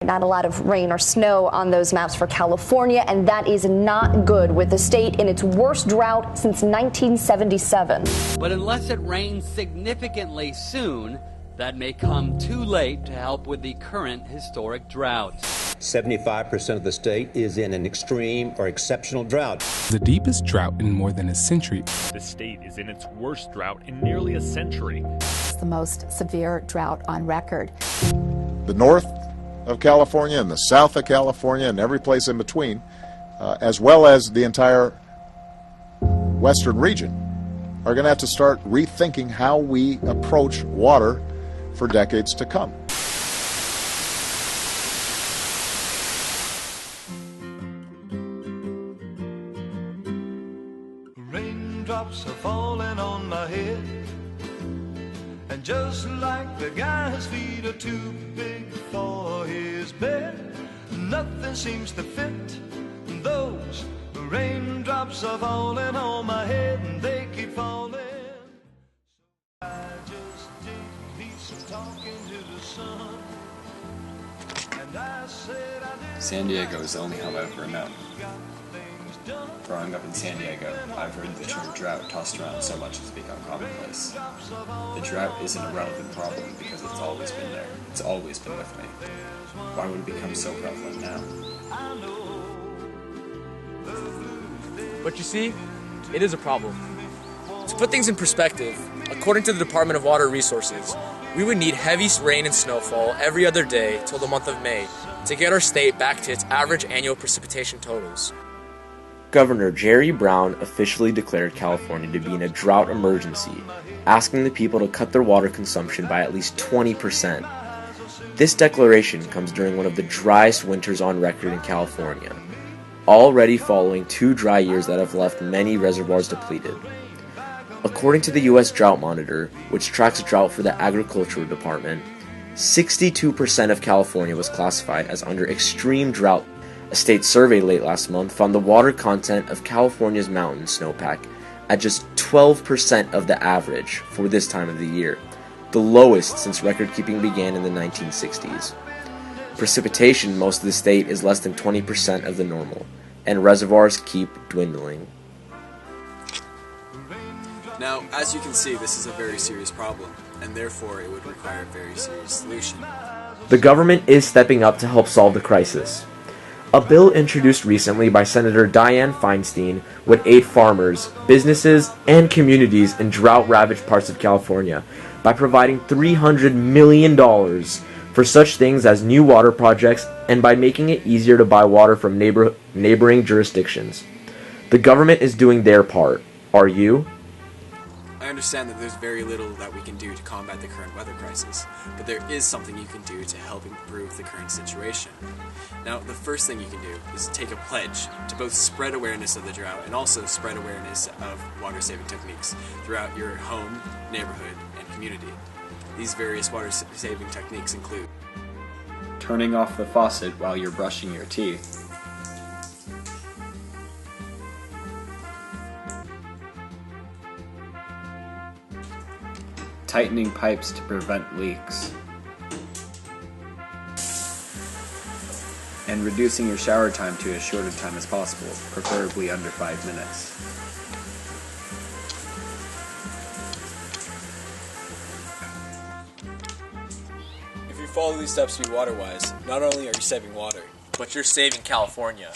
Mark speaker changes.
Speaker 1: Not a lot of rain or snow on those maps for California, and that is not good, with the state in its worst drought since 1977.
Speaker 2: But unless it rains significantly soon, that may come too late to help with the current historic drought.
Speaker 3: 75% of the state is in an extreme or exceptional drought.
Speaker 4: The deepest drought in more than a century.
Speaker 5: The state is in its worst drought in nearly a century.
Speaker 6: It's the most severe drought on record.
Speaker 7: The north of California and the south of California and every place in between, as well as the entire western region, are going to have to start rethinking how we approach water for decades to come.
Speaker 8: Raindrops are falling on my head, and just like the guy's feet are too big for his bed, nothing seems to fit. Those raindrops are falling on my head, and they keep falling. I just need some talking to the sun. And I said I
Speaker 9: San Diego is the only home I've ever known. Growing up in San Diego, I've heard the term drought tossed around so much it's become commonplace. The drought isn't a relevant problem because it's always been there. It's always been with me. Why would it become so prevalent now?
Speaker 10: But you see, it is a problem. To put things in perspective, according to the Department of Water Resources, we would need heavy rain and snowfall every other day till the month of May to get our state back to its average annual precipitation totals.
Speaker 11: Governor Jerry Brown officially declared California to be in a drought emergency, asking the people to cut their water consumption by at least 20%. This declaration comes during one of the driest winters on record in California, already following 2 dry years that have left many reservoirs depleted. According to the U.S. Drought Monitor, which tracks drought for the Agricultural Department, 62% of California was classified as under extreme drought. A state survey late last month found the water content of California's mountain snowpack at just 12% of the average for this time of the year, the lowest since record-keeping began in the 1960s. Precipitation in most of the state is less than 20% of the normal, and reservoirs keep dwindling.
Speaker 9: Now, as you can see, this is a very serious problem, and therefore it would require a very serious solution.
Speaker 11: The government is stepping up to help solve the crisis. A bill introduced recently by Senator Dianne Feinstein would aid farmers, businesses, and communities in drought-ravaged parts of California by providing $300 million for such things as new water projects and by making it easier to buy water from neighboring jurisdictions. The government is doing their part. Are you?
Speaker 9: I understand that there's very little that we can do to combat the current weather crisis, but there is something you can do to help improve the current situation. Now, the first thing you can do is take a pledge to both spread awareness of the drought and also spread awareness of water-saving techniques throughout your home, neighborhood, and community. These various water-saving techniques include
Speaker 12: turning off the faucet while you're brushing your teeth, tightening pipes to prevent leaks, and reducing your shower time to as short a time as possible, preferably under 5 minutes.
Speaker 10: If you follow these steps to be water-wise, not only are you saving water, but you're saving California.